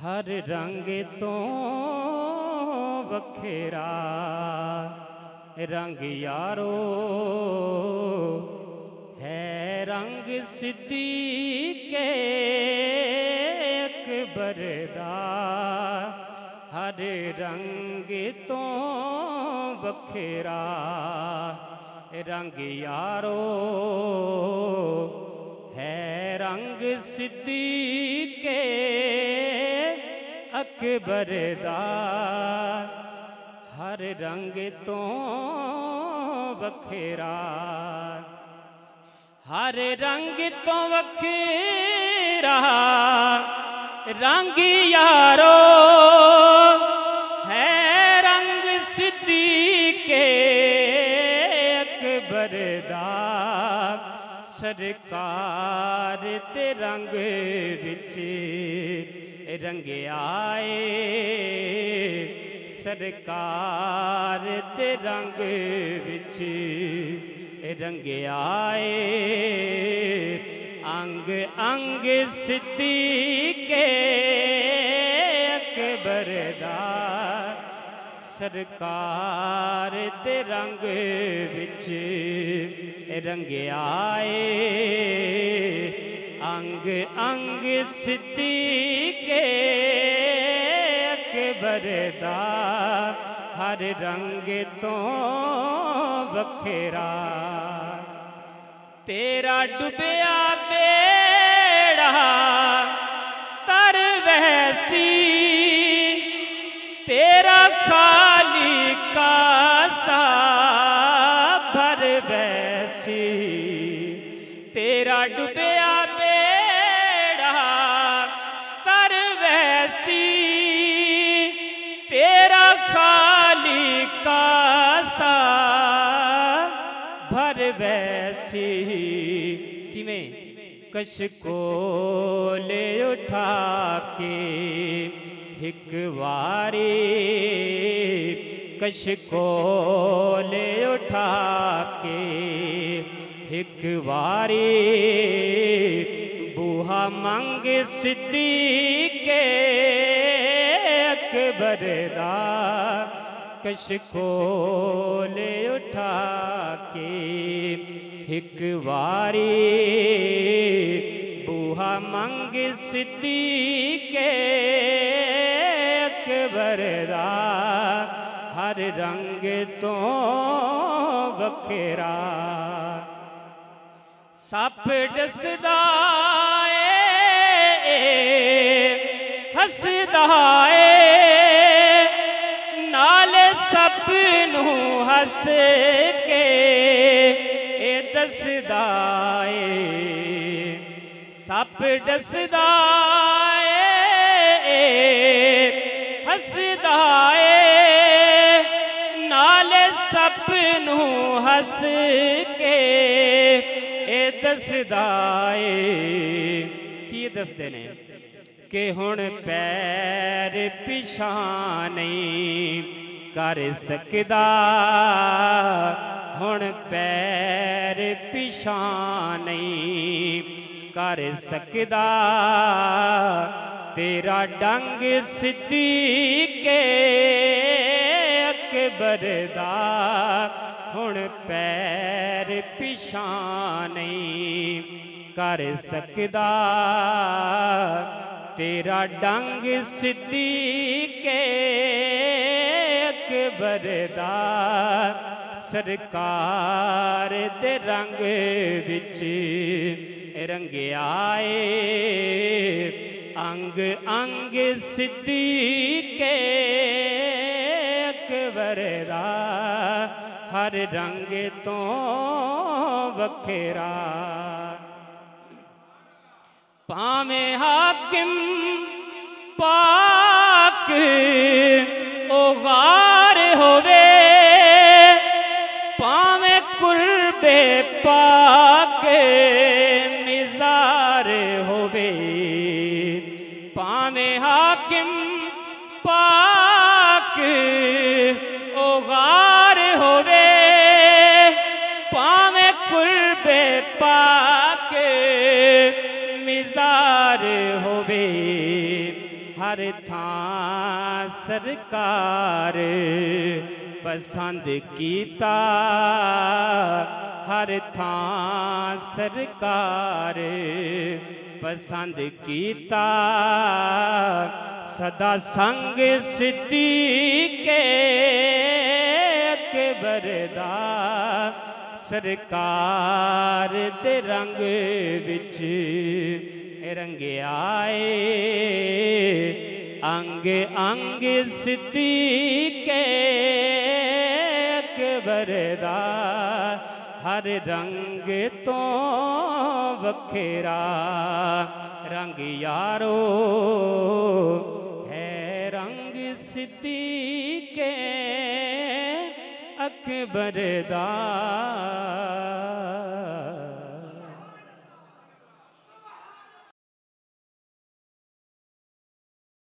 हर रंग तो वखेरा रंग यारो है रंग सिद्दीक़े अकबर दा। हर रंग तो वखेरा रंग यारो है रंग सिद्दीक़े अकबर दा। हर रंग तो वखेरा हर रंग तो वखेरा रंग यारो है रंग सिद्दीक़े अकबर दा। सरकार ते रंग विच रंग आए सरकार ते रंग विच रंग आए। अंग अंग सिद्दीक़े अकबर दा। सरकार ते रंग विच रंग आए। अंग अंग सिद्दीक़े अकबर दा। हर रंग तो वखेरा तेरा डुबिया बेड़ा तर वैसी तेरा खाली कासा भर वैसी। तेरा डुबिया बेड़ा तर वैसी तेरा खाली कासा भर वैसी। किमें कश को ले उठा के हिक वारी कश को ले उठा के हिक वारी। बूहा मंग सिद्दीक़े अकबर दा। कश को ले उठा के हिक वारी। बूहा मंग सिद्दीक़े अकबर दा। हर रंग तो वखेरा सप डसदा ए हसदा ए नाल सप नूं हस के ए दसदा ए। सप डसदा ए हसदा ए नाल सप नूं हस के ए दसदा ए। की दसदे ने कि हुण पैर पिछा नहीं कर सकदा। हुण पैर पिछा नहीं कर सकदा। तेरा डंग सिद्दीक़े अकबर दा। हुण पैर पिछा नहीं कर सकदा। तेरा डंग सिद्दीक़े अकबर दा। सरकार दे रंग विच रंग आए। अंग अंग सिद्दीक़े अकबर दा। हर रंग तो वखेरा पावें हाकिम पाक ओ गार होवे। पावें कुर्बे पाक मिज़ार होवे। पावें हाकिम पाक ओ गार होवे। पावें कुर्बे पाक मिज़ार होवे। हर थां सरकार पसंद कीता, हर थां सरकार पसंद कीता। सदा संग सिद्दीक़े अकबर दा सरकार दे रंग विच रंगे आए, अंग अंग सिद्दीक़े अकबर दा हर रंग तो वखेरा रंग यारो है रंग सिद्दीक़े अकबर दा।